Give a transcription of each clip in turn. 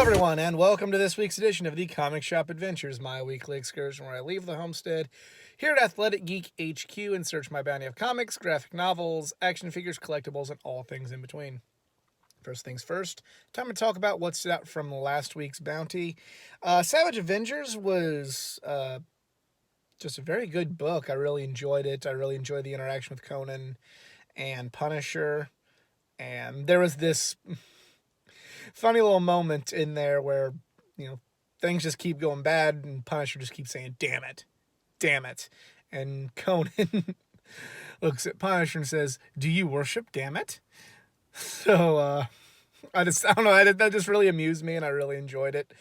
everyone, and welcome to this week's edition of the Comic Shop Adventures, my weekly excursion where I leave the homestead here at Athletic Geek HQ and search my bounty of comics, graphic novels, action figures, collectibles, and all things in between. First things first, time to talk about what stood out from last week's bounty. Savage Avengers was just a very good book. I really enjoyed it. I really enjoyed the interaction with Conan and Punisher. And there was this funny little moment in there where, things just keep going bad and Punisher just keeps saying, damn it, damn it. And Conan looks at Punisher and says, do you worship damn it? So, I don't know, that just really amused me and I really enjoyed it.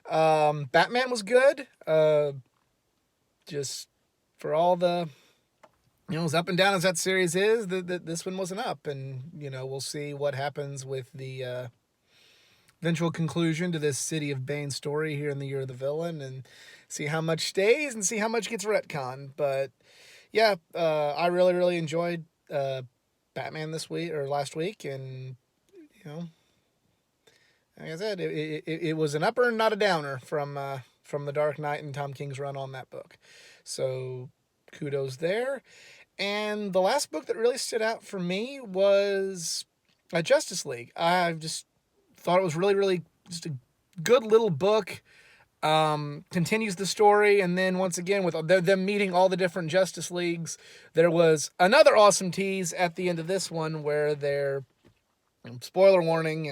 Batman was good. Just for all the, as up and down as that series is, this one wasn't up. And, we'll see what happens with the eventual conclusion to this City of Bane story here in the Year of the Villain and see how much stays and see how much gets retconned. But, yeah, I really, really enjoyed Batman this week or last week. And, like I said, it was an upper and not a downer from The Dark Knight and Tom King's run on that book. So kudos there. And the last book that really stood out for me was Justice League. I just thought it was really, really just a good little book. Continues the story, and then once again with them meeting all the different Justice Leagues, there was another awesome tease at the end of this one where they're, spoiler warning,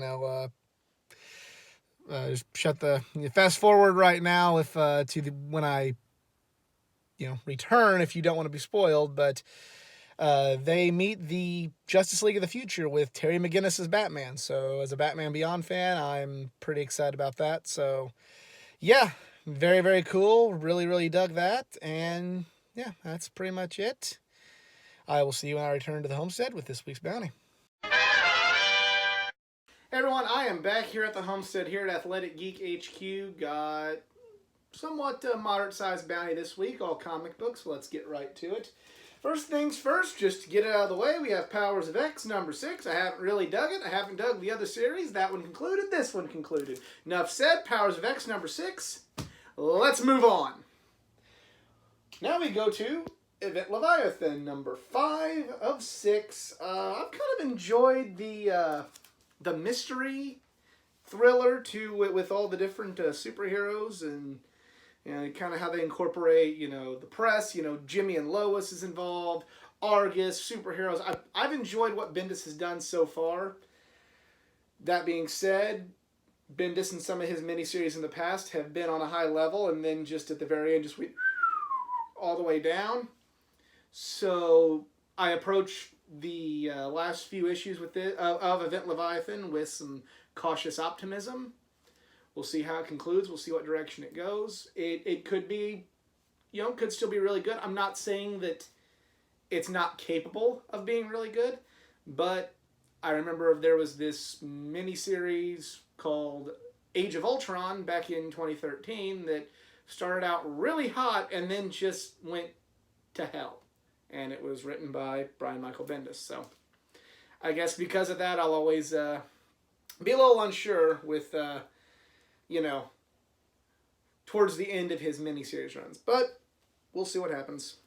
just fast forward right now if when I return if you don't want to be spoiled, but they meet the Justice League of the future with Terry McGinnis as Batman. So as a Batman Beyond fan, I'm pretty excited about that. So yeah, very, very cool. Really, really dug that. And yeah, that's pretty much it. I will see you when I return to the homestead with this week's bounty. Hey everyone, I am back here at the homestead here at Athletic Geek HQ. Got somewhat moderate-sized bounty this week, all comic books. Let's get right to it. First things first, just to get it out of the way, we have Powers of X number 6. I haven't really dug it. I haven't dug the other series. That one concluded. This one concluded. Enough said. Powers of X number 6. Let's move on. Now we go to Event Leviathan number 5 of 6. I've kind of enjoyed the mystery thriller with all the different superheroes and kind of how they incorporate, the press, Jimmy and Lois is involved, Argus, superheroes. I've enjoyed what Bendis has done so far. That being said, Bendis and some of his miniseries in the past have been on a high level and then just at the very end just went all the way down. So I approach the last few issues with of Event Leviathan with some cautious optimism. We'll see how it concludes. We'll see what direction it goes. It could be, could still be really good. I'm not saying that it's not capable of being really good, but I remember there was this miniseries called Age of Ultron back in 2013 that started out really hot and then just went to hell. And it was written by Brian Michael Bendis. So I guess because of that, I'll always be a little unsure with towards the end of his miniseries runs. But we'll see what happens.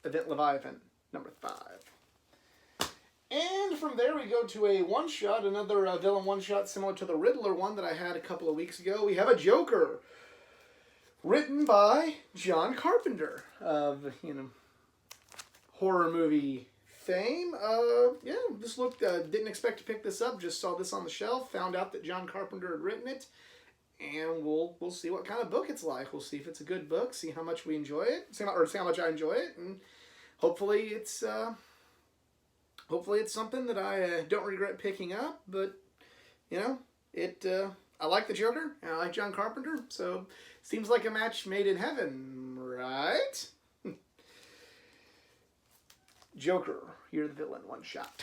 Event Leviathan, number 5. And from there we go to a one-shot, another villain one-shot similar to the Riddler one that I had a couple of weeks ago. We have a Joker, written by John Carpenter of, horror movie fame. Just looked, didn't expect to pick this up, just saw this on the shelf, found out that John Carpenter had written it. And we'll see what kind of book it's like. We'll see if it's a good book, see how much we enjoy it, see how much I enjoy it, and hopefully it's something that I don't regret picking up. But I like the Joker and I like John Carpenter, so seems like a match made in heaven, right? Joker, you're the villain, one shot.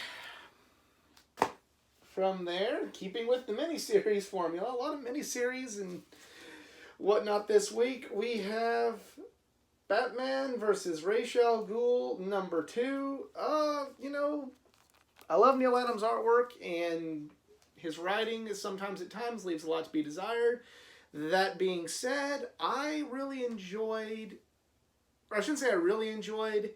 From there, keeping with the miniseries formula, a lot of miniseries and whatnot this week, we have Batman versus Ra's al Ghul number 2. I love Neil Adams' artwork, and his writing is sometimes at times leaves a lot to be desired. That being said, I really enjoyed, or I shouldn't say I really enjoyed,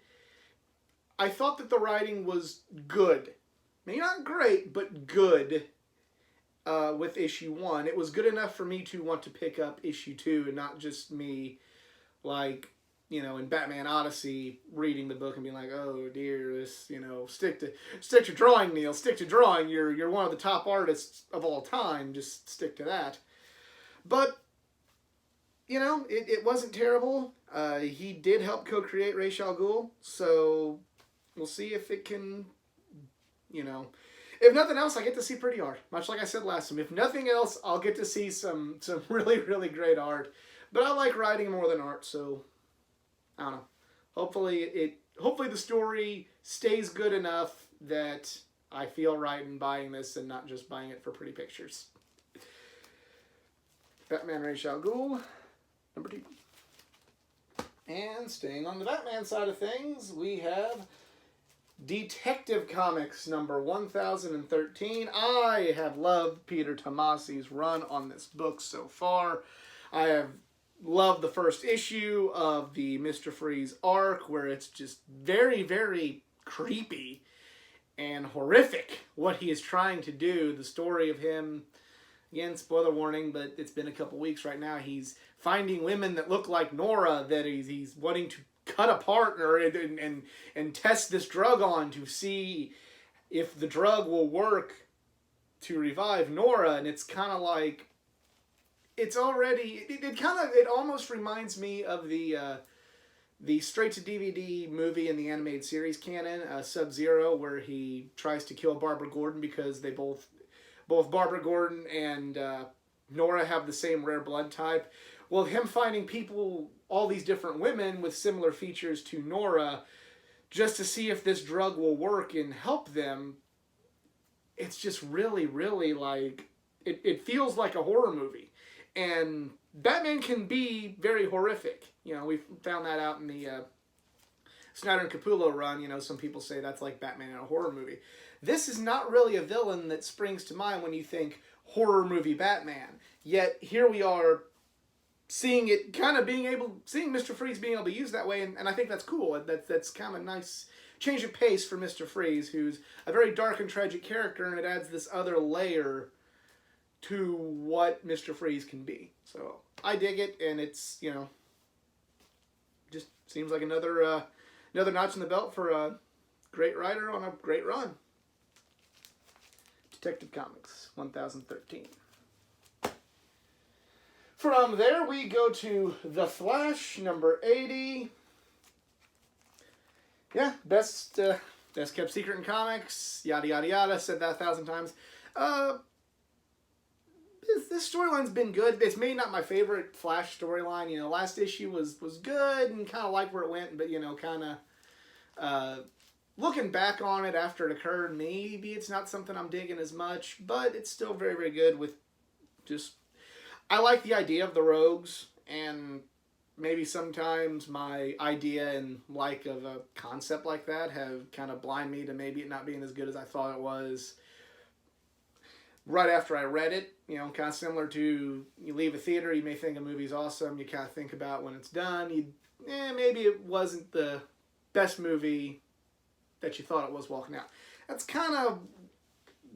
I thought that the writing was good. Maybe not great, but good with issue 1. It was good enough for me to want to pick up issue 2 and not just me, like, you know, in Batman Odyssey, reading the book and being like, oh dear, this, you know, stick to drawing, Neil, stick to drawing. You're one of the top artists of all time. Just stick to that. But, you know, it wasn't terrible. He did help co-create Ra's al Ghul, so we'll see if it can, you know, if nothing else, I get to see pretty art. Much like I said last time. If nothing else, I'll get to see some really, really great art. But I like writing more than art, so I don't know. Hopefully the story stays good enough that I feel right in buying this and not just buying it for pretty pictures. Batman Ra's al Ghul, number 2. And staying on the Batman side of things, we have Detective Comics number 1013. I have loved Peter Tomasi's run on this book so far. I have loved the first issue of the Mr. Freeze arc, where it's just very, very creepy and horrific what he is trying to do. The story of him, again, spoiler warning, but it's been a couple weeks right now, he's finding women that look like Nora that he's wanting to cut apart and test this drug on to see if the drug will work to revive Nora. And it's kind of like, it's already, it almost reminds me of the straight-to-DVD movie in the animated series canon, Sub-Zero, where he tries to kill Barbara Gordon because they both Barbara Gordon and Nora have the same rare blood type. Well, him finding people, all these different women with similar features to Nora, just to see if this drug will work and help them, it's just really, really like, it feels like a horror movie. And Batman can be very horrific. You know, we found that out in the Snyder and Capullo run. You know, some people say that's like Batman in a horror movie. This is not really a villain that springs to mind when you think horror movie Batman. Yet here we are seeing it kind of seeing Mr. Freeze being able to use that way, and I think that's cool. That's kind of a nice change of pace for Mr. Freeze, who's a very dark and tragic character, and it adds this other layer to what Mr. Freeze can be. So I dig it, and it's, you know, just seems like another notch in the belt for a great writer on a great run. Detective Comics 1013. From there we go to The Flash number 80. Yeah, best kept secret in comics, yada yada yada, said that 1,000 times. This storyline's been good. It's maybe not my favorite Flash storyline. You know, last issue was good and kind of liked where it went, but, you know, kind of looking back on it after it occurred, maybe it's not something I'm digging as much, but it's still very, very good with just, I like the idea of the Rogues, and maybe sometimes my idea and like of a concept like that have kind of blind me to maybe it not being as good as I thought it was right after I read it. You know, kind of similar to, you leave a theater, you may think a movie's awesome, you kind of think about when it's done, maybe it wasn't the best movie that you thought it was walking out. That's kind of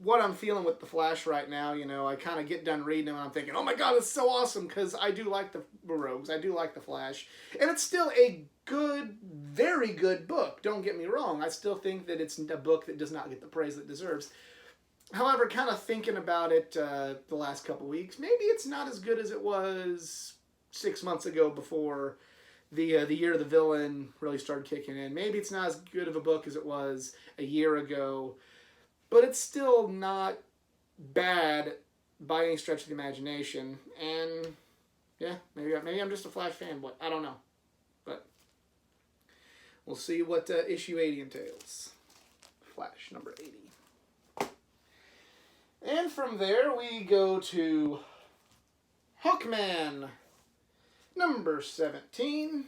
what I'm feeling with The Flash right now. You know, I kind of get done reading them and I'm thinking, oh my god, it's so awesome, because I do like the Rogues, I do like The Flash, and it's still a good, very good book, don't get me wrong. I still think that it's a book that does not get the praise it deserves. However, kind of thinking about it the last couple weeks, maybe it's not as good as it was 6 months ago before the Year of the Villain really started kicking in. Maybe it's not as good of a book as it was a year ago, but it's still not bad by any stretch of the imagination. And yeah, maybe I'm just a Flash fanboy. I don't know, but we'll see what issue 80 entails. Flash number 80. And from there we go to Hawkman number 17.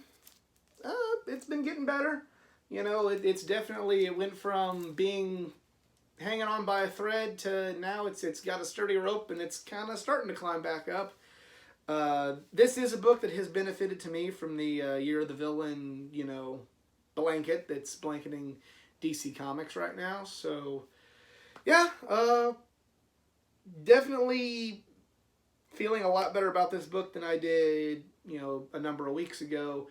It's been getting better. You know, it's definitely, it went from being hanging on by a thread to now it's got a sturdy rope and it's kind of starting to climb back up. This is a book that has benefited to me from the Year of the Villain, blanket that's blanketing DC Comics right now. So, yeah, definitely feeling a lot better about this book than I did, a number of weeks ago.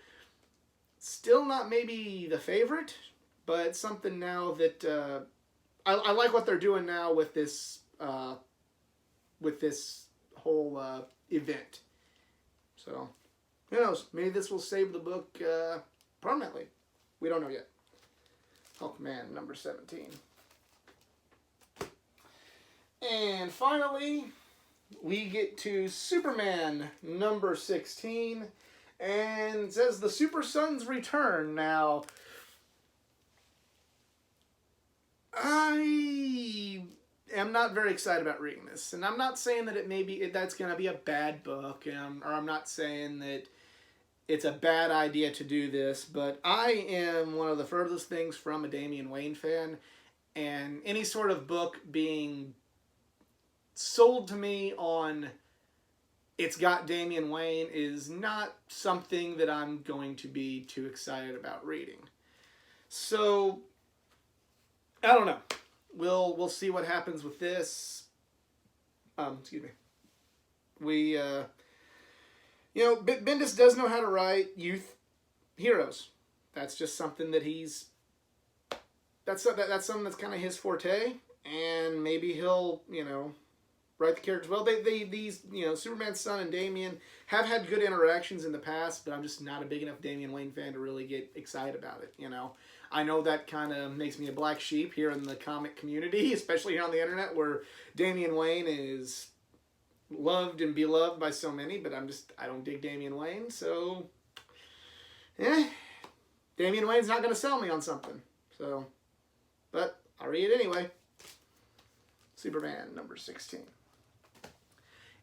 Still not maybe the favorite, but something now that I like what they're doing now with this whole event. So, who knows? Maybe this will save the book permanently. We don't know yet. Hulkman number 17. And finally, we get to Superman number 16. And it says the Super Sons return. Now, I am not very excited about reading this. And I'm not saying that that's going to be a bad book. Or I'm not saying that it's a bad idea to do this. But I am one of the furthest things from a Damian Wayne fan. And any sort of book being sold to me on it's got Damian Wayne is not something that I'm going to be too excited about reading. So, I don't know. We'll see what happens with this. Excuse me. We, Bendis does know how to write youth heroes. That's just something that that's something that's kind of his forte. And maybe he'll, write the characters well. These Superman's son and Damian have had good interactions in the past, but I'm just not a big enough Damian Wayne fan to really get excited about it. I know that kind of makes me a black sheep here in the comic community, especially here on the internet, where Damian Wayne is loved and beloved by so many, but I don't dig Damian Wayne, so Damian Wayne's not going to sell me on something. So, but I'll read it anyway. Superman number 16.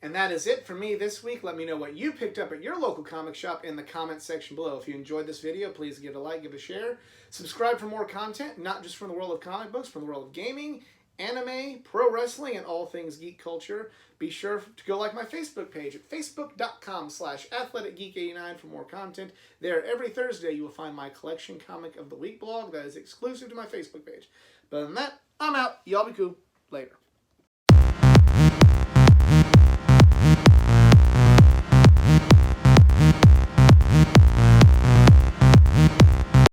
And that is it for me this week. Let me know what you picked up at your local comic shop in the comments section below. If you enjoyed this video, please give it a like, give it a share. Subscribe for more content, not just from the world of comic books, from the world of gaming, anime, pro wrestling, and all things geek culture. Be sure to go like my Facebook page at facebook.com/athleticgeek89 for more content. There, every Thursday, you will find my collection comic of the week blog that is exclusive to my Facebook page. But other than that, I'm out. Y'all be cool. Later.